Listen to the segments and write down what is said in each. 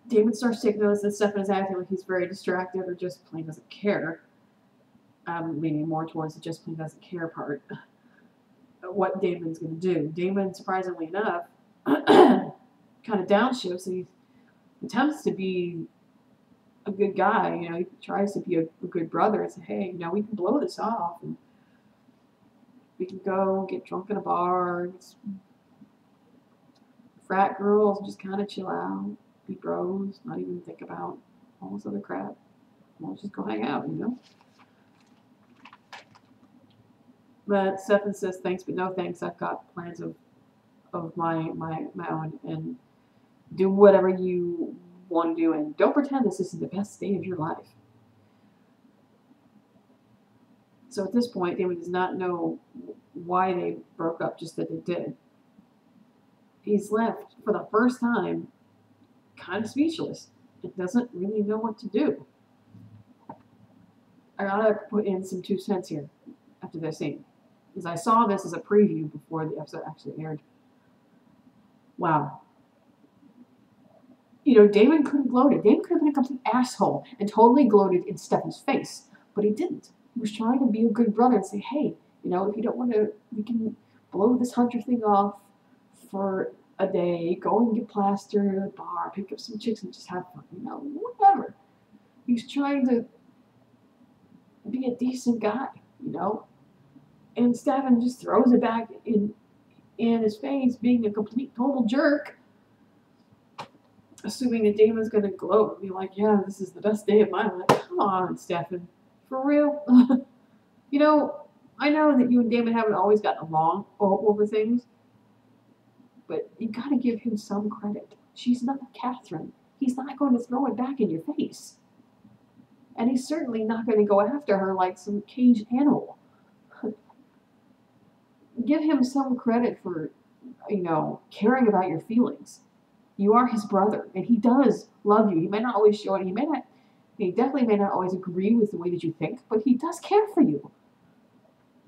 Damon starts taking notice that Stefan is acting like he's very distracted or just plain doesn't care. I'm leaning more towards the just plain doesn't care part. What Damon's going to do. Damon, surprisingly enough, kind of downshifts, and he attempts to be a good guy. You know, he tries to be a good brother and say, hey, you know, we can blow this off, and we can go get drunk in a bar, frat girls, just kind of chill out, be bros, not even think about all this other crap. We'll just go hang out, you know? But Stefan says, thanks, but no thanks. I've got plans of my own, and do whatever you want to do, and don't pretend this isn't the best day of your life. So at this point, Damon does not know why they broke up, just that they did. He's left, for the first time, kind of speechless. He doesn't really know what to do. I gotta put in some 2 cents here after this scene, because I saw this as a preview before the episode actually aired. Wow. You know, Damon could have gloated. Damon could have been a complete asshole and totally gloated in Stefan's face, but he didn't. He was trying to be a good brother and say, hey, you know, if you don't want to, we can blow this Hunter thing off for a day, go and get plastered at a bar, pick up some chicks and just have fun, you know, whatever. He's trying to be a decent guy, you know, and Stefan just throws it back in his face, being a complete total jerk, assuming that Damon's going to gloat and be like, yeah, this is the best day of my life. Come on, Stefan. For real? You know, I know that you and Damon haven't always gotten along over things, but you got to give him some credit. She's not Catherine. He's not going to throw it back in your face. And he's certainly not going to go after her like some caged animal. Give him some credit for, you know, caring about your feelings. You are his brother, and he does love you. He may not always show it. He definitely may not always agree with the way that you think, but he does care for you.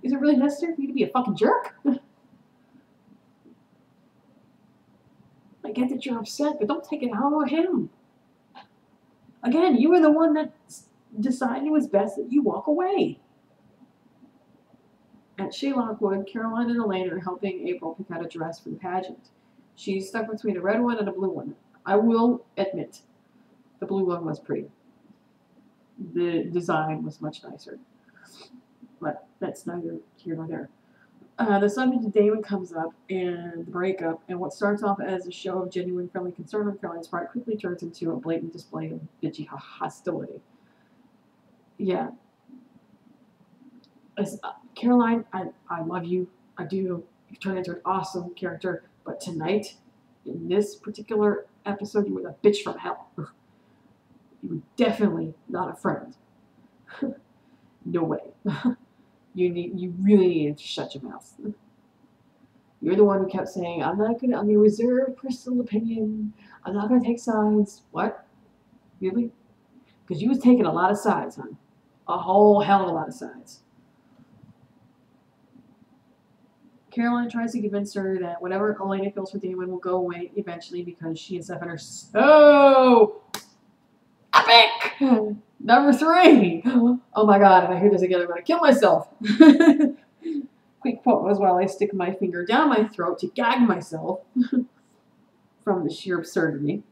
Is it really necessary for you to be a fucking jerk? I get that you're upset, but don't take it out on him. Again, you were the one that decided it was best that you walk away. At Shea Lockwood, Caroline and Elaine are helping April pick out a dress for the pageant. She's stuck between a red one and a blue one. I will admit, the blue one was pretty. The design was much nicer. But that's neither here nor there. The subject of Damon comes up, and the breakup, and what starts off as a show of genuine friendly concern on Caroline's part quickly turns into a blatant display of bitchy hostility. Yeah. Caroline, I love you. I do. You've turned into an awesome character. But tonight, in this particular episode, you were the bitch from hell. You were definitely not a friend. No way. You really needed to shut your mouth. You're the one who kept saying, I'm gonna reserve personal opinion. I'm not gonna take sides. What? Really? Because you was taking a lot of sides, hon. A whole hell of a lot of sides. Caroline tries to convince her that whatever Elena feels for Damon will go away eventually because she and Stefan are so epic. Number 3. Oh my god, if I hear this again, I'm going to kill myself. Quick pause while I stick my finger down my throat to gag myself from the sheer absurdity.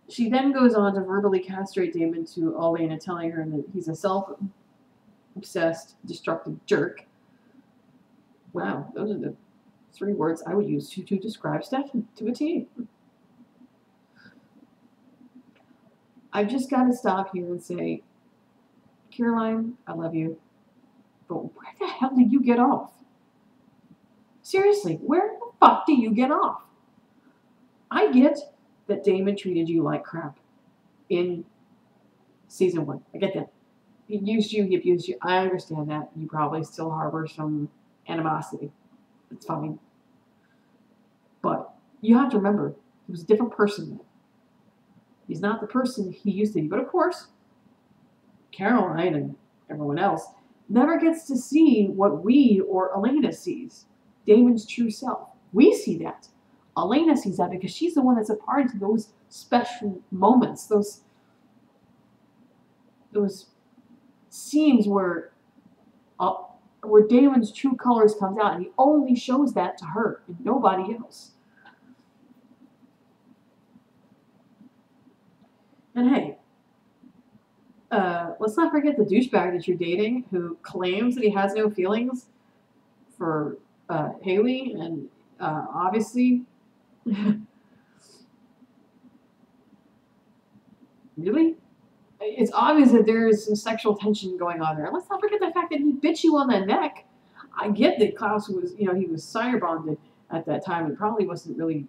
She then goes on to verbally castrate Damon to Elena, telling her that he's a self-obsessed, destructive jerk. Wow, those are the 3 words I would use to describe Stefan to a T. I've just got to stop here and say, Caroline, I love you, but where the hell did you get off? Seriously, where the fuck do you get off? I get that Damon treated you like crap in season 1. I get that. He used you, he abused you. I understand that. You probably still harbor some animosity. It's fine. But you have to remember, he was a different person then. He's not the person he used to be. But of course, Caroline and everyone else never gets to see what we or Elena sees. Damon's true self. We see that. Elena sees that because she's the one that's a part of those special moments, those scenes where Damon's true colors comes out, and he only shows that to her and nobody else. And hey, let's not forget the douchebag that you're dating who claims that he has no feelings for Haley, and obviously, really? It's obvious that there is some sexual tension going on there. Let's not forget the fact that he bit you on the neck. I get that Klaus was, he was sire bonded at that time and probably wasn't really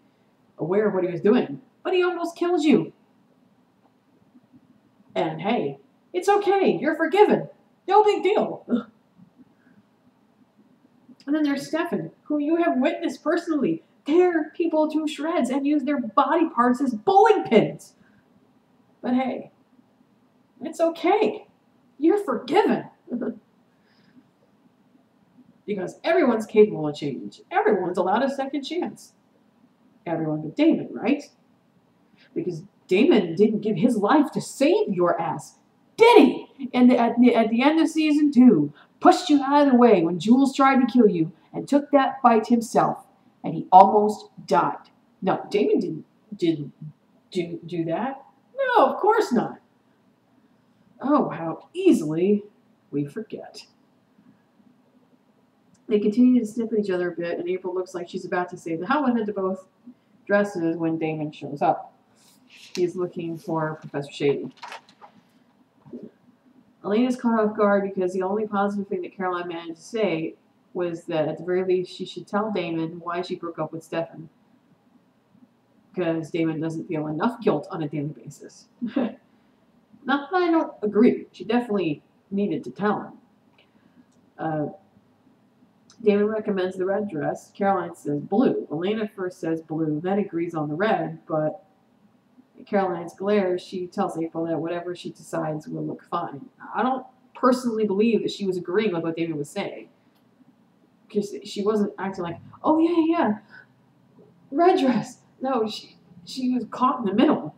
aware of what he was doing, but he almost killed you. And hey, it's okay. You're forgiven. No big deal. And then there's Stefan, who you have witnessed personally tear people to shreds and use their body parts as bowling pins. But hey, it's okay. You're forgiven. Because everyone's capable of change. Everyone's allowed a second chance. Everyone but Damon, right? Because Damon didn't give his life to save your ass, did he? And at the end of season 2, pushed you out of the way when Jules tried to kill you and took that fight himself, and he almost died. No, Damon didn't do that. No, of course not. Oh, how easily we forget. They continue to sniff at each other a bit, and April looks like she's about to say the hell with it to both dresses when Damon shows up. He's looking for Professor Shady. Elena's caught off guard because the only positive thing that Caroline managed to say was that at the very least she should tell Damon why she broke up with Stefan. Because Damon doesn't feel enough guilt on a daily basis. Not that I don't agree. She definitely needed to tell him. Damon recommends the red dress. Caroline says blue. Elena first says blue, then agrees on the red, but in Caroline's glare, she tells April that whatever she decides will look fine. I don't personally believe that she was agreeing with what Damon was saying. Because she wasn't acting like, oh yeah, red dress. No, she was caught in the middle,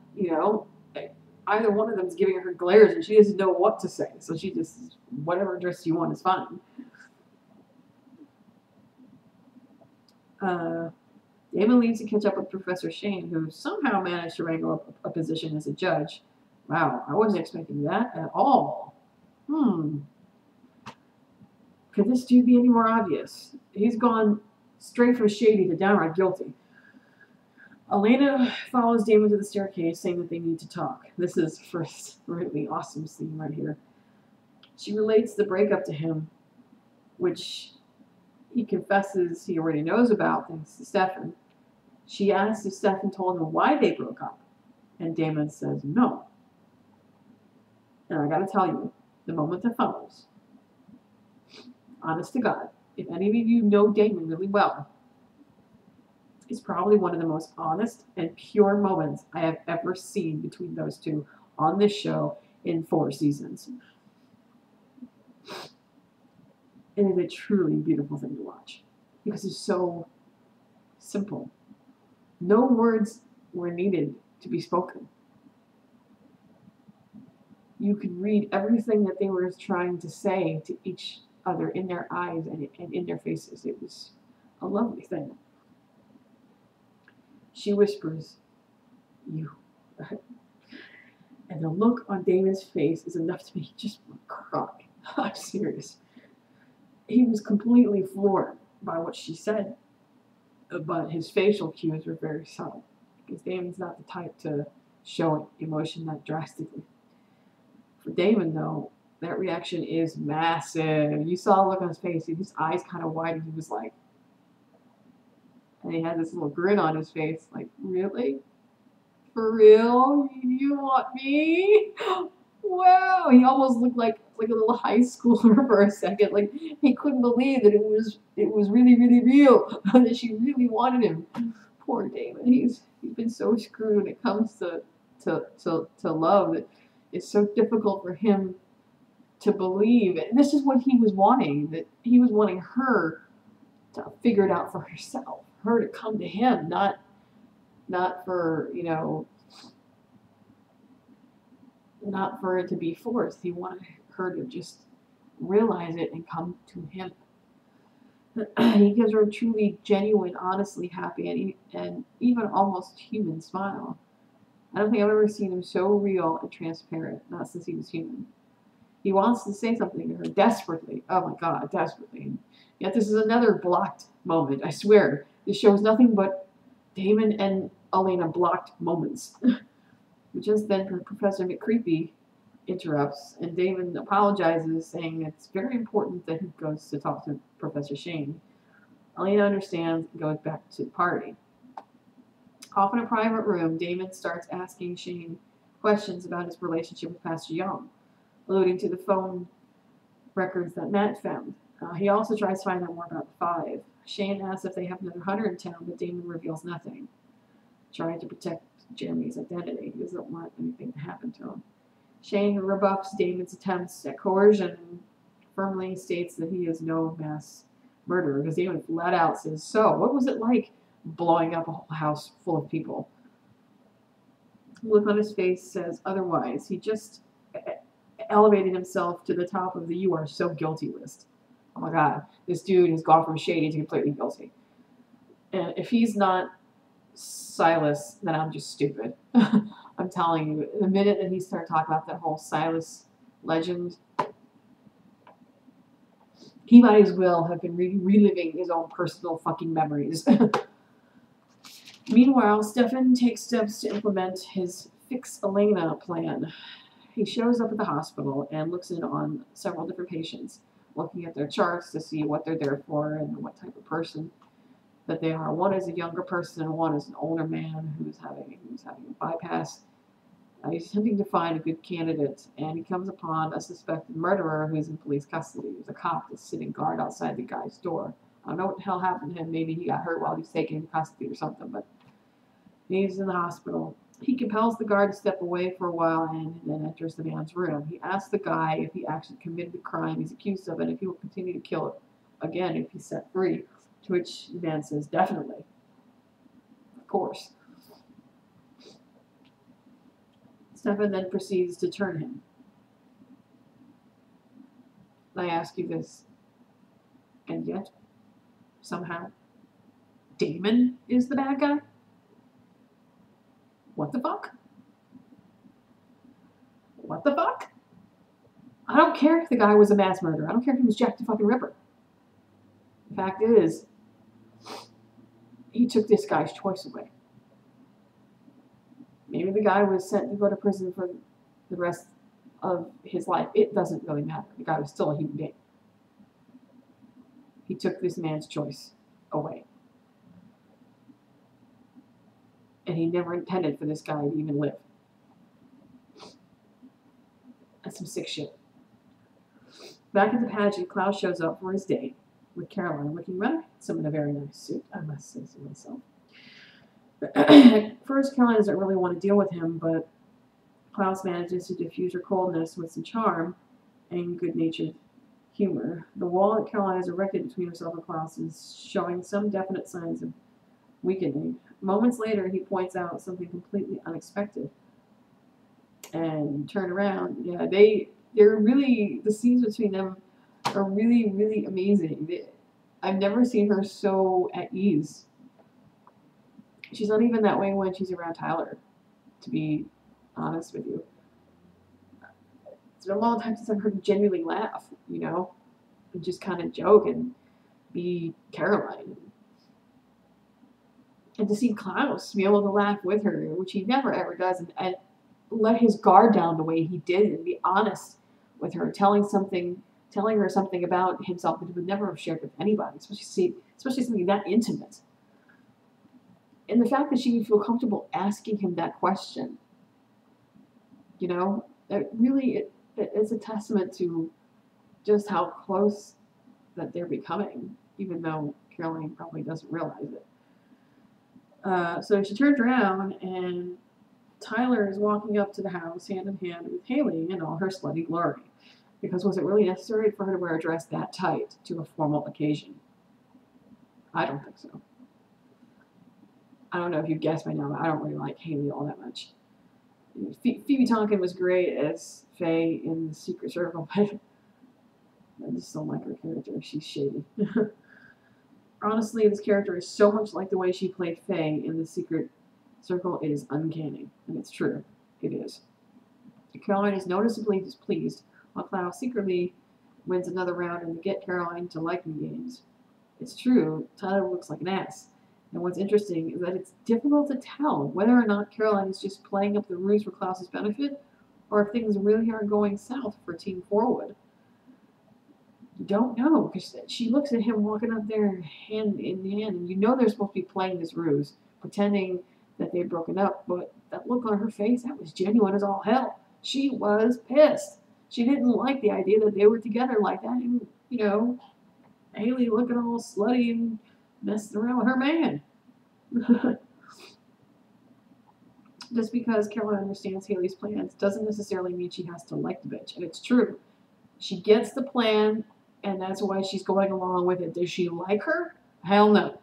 Either one of them is giving her glares and she doesn't know what to say. So she just, whatever dress you want is fine. Damon leaves to catch up with Professor Shane, who somehow managed to wrangle up a position as a judge. Wow, I wasn't expecting that at all. Could this dude be any more obvious? He's gone straight from shady to downright guilty. Elena follows Damon to the staircase, saying that they need to talk. This is the first really awesome scene right here. She relates the breakup to him, which he confesses he already knows about, thanks to Stefan. She asks if Stefan told him why they broke up, and Damon says no. And I gotta tell you, the moment that follows, honest to God, if any of you know Damon really well, it's probably one of the most honest and pure moments I have ever seen between those two on this show in 4 seasons. It is a truly beautiful thing to watch because it's so simple. No words were needed to be spoken. You could read everything that they were trying to say to each other in their eyes and in their faces. It was a lovely thing. She whispers, "You." And the look on Damon's face is enough to make you just cry. I'm serious. He was completely floored by what she said, but his facial cues were very subtle, because Damon's not the type to show emotion that drastically. For Damon, though, that reaction is massive. You saw the look on his face. His eyes kind of widened. He was like, and he had this little grin on his face, like, really? For real? You want me? Wow. He almost looked like a little high schooler for a second. Like, he couldn't believe that it was really, really real. That she really wanted him. Poor Damon. He's been so screwed when it comes to love. That it's so difficult for him to believe. And this is what he was wanting. That he was wanting her to figure it out for herself. Her to come to him, not not for, you know, not for it to be forced. He wanted her to just realize it and come to him. He gives her a truly genuine, honestly happy, and even almost human smile. I don't think I've ever seen him so real and transparent, not since he was human. He wants to say something to her desperately. Oh my God, desperately. Yet this is another blocked moment. I swear, this show is nothing but Damon and Elena blocked moments. Just then, Professor McCreepy interrupts, and Damon apologizes, saying it's very important that he goes to talk to Professor Shane. Elena understands and goes back to the party. Off in a private room, Damon starts asking Shane questions about his relationship with Pastor Young, alluding to the phone records that Matt found. He also tries to find out more about the five. Shane asks if they have another hunter in town, but Damon reveals nothing, trying to protect Jeremy's identity. He doesn't want anything to happen to him. Shane rebuffs Damon's attempts at coercion and firmly states that he is no mass murderer, because Damon flat out says, so, what was it like blowing up a whole house full of people? The look on his face says otherwise. He just elevated himself to the top of the "you are so guilty" list. Oh my God, this dude has gone from shady to completely guilty. And if he's not Silas, then I'm just stupid. I'm telling you, the minute that he started talking about that whole Silas legend, he might as well have been reliving his own personal fucking memories. Meanwhile, Stefan takes steps to implement his Fix Elena plan. He shows up at the hospital and looks in on several different patients, looking at their charts to see what they're there for and what type of person that they are. One is a younger person, and one is an older man who's having a bypass. He's attempting to find a good candidate, and he comes upon a suspected murderer who's in police custody. There's a cop that's sitting guard outside the guy's door. I don't know what the hell happened to him. Maybe he got hurt while he was taken into custody or something, but he's in the hospital. He compels the guard to step away for a while and then enters the man's room. He asks the guy if he actually committed the crime he's accused of and if he will continue to kill again if he's set free, to which the man says, definitely. Of course. Stefan then proceeds to turn him. I ask you this, and yet, somehow, Damon is the bad guy? What the fuck? What the fuck? I don't care if the guy was a mass murderer. I don't care if he was Jack the fucking Ripper. The fact is, he took this guy's choice away. Maybe the guy was sent to go to prison for the rest of his life. It doesn't really matter. The guy was still a human being. He took this man's choice away. And he never intended for this guy to even live. That's some sick shit. Back at the pageant, Klaus shows up for his date with Caroline, looking rather handsome in a very nice suit, I must say so myself. At first, Caroline doesn't really want to deal with him, but Klaus manages to diffuse her coldness with some charm and good-natured humor. The wall that Caroline has erected between herself and Klaus is showing some definite signs of weakening. Moments later, he points out something completely unexpected. And turn around, yeah, they're really, the scenes between them are really, really amazing. I've never seen her so at ease. She's not even that way when she's around Tyler, to be honest with you. It's been a long time since I've heard her genuinely laugh, you know, and just kind of joke and be Caroline. And to see Klaus be able to laugh with her, which he never ever does, and let his guard down the way he did and be honest with her, telling her something about himself that he would never have shared with anybody, especially something that intimate. And the fact that she would feel comfortable asking him that question, you know, it really it's a testament to just how close that they're becoming, even though Caroline probably doesn't realize it. So she turns around and Tyler is walking up to the house hand in hand with Haley in all her slutty glory. Because was it really necessary for her to wear a dress that tight to a formal occasion? I don't think so. I don't know if you guessed by now, but I don't really like Haley all that much. Phoebe Tonkin was great as Faye in The Secret Circle, but I just don't like her character. She's shady. Honestly, this character is so much like the way she played Faye in The Secret Circle. It is uncanny, and it's true. It is. Caroline is noticeably displeased, while Klaus secretly wins another round in the Get Caroline to Like Me games. It's true, Tyler looks like an ass. And what's interesting is that it's difficult to tell whether or not Caroline is just playing up the ruse for Klaus's benefit, or if things really are going south for Team Forward. You don't know, because she looks at him walking up there hand in hand, and you know they're supposed to be playing this ruse, pretending that they've broken up, but that look on her face, that was genuine as all hell. She was pissed. She didn't like the idea that they were together like that, and, you know, Haley looking all slutty and messing around with her man. Just because Caroline understands Haley's plans doesn't necessarily mean she has to like the bitch, and it's true. She gets the plan, and that's why she's going along with it. Does she like her? Hell no.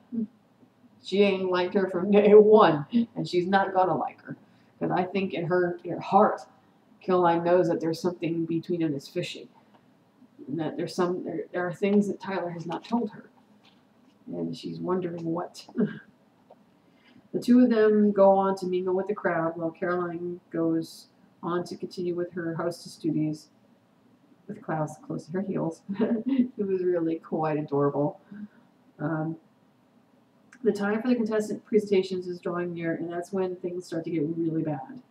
She ain't liked her from day one, and she's not gonna like her. Because I think in her heart, Caroline knows that there's something between them that's fishy, and that there are things that Tyler has not told her, and she's wondering what. The two of them go on to mingle with the crowd, while Caroline goes on to continue with her hostess duties with Klaus close to her heels. It was really quite adorable. The time for the contestant presentations is drawing near, and that's when things start to get really bad.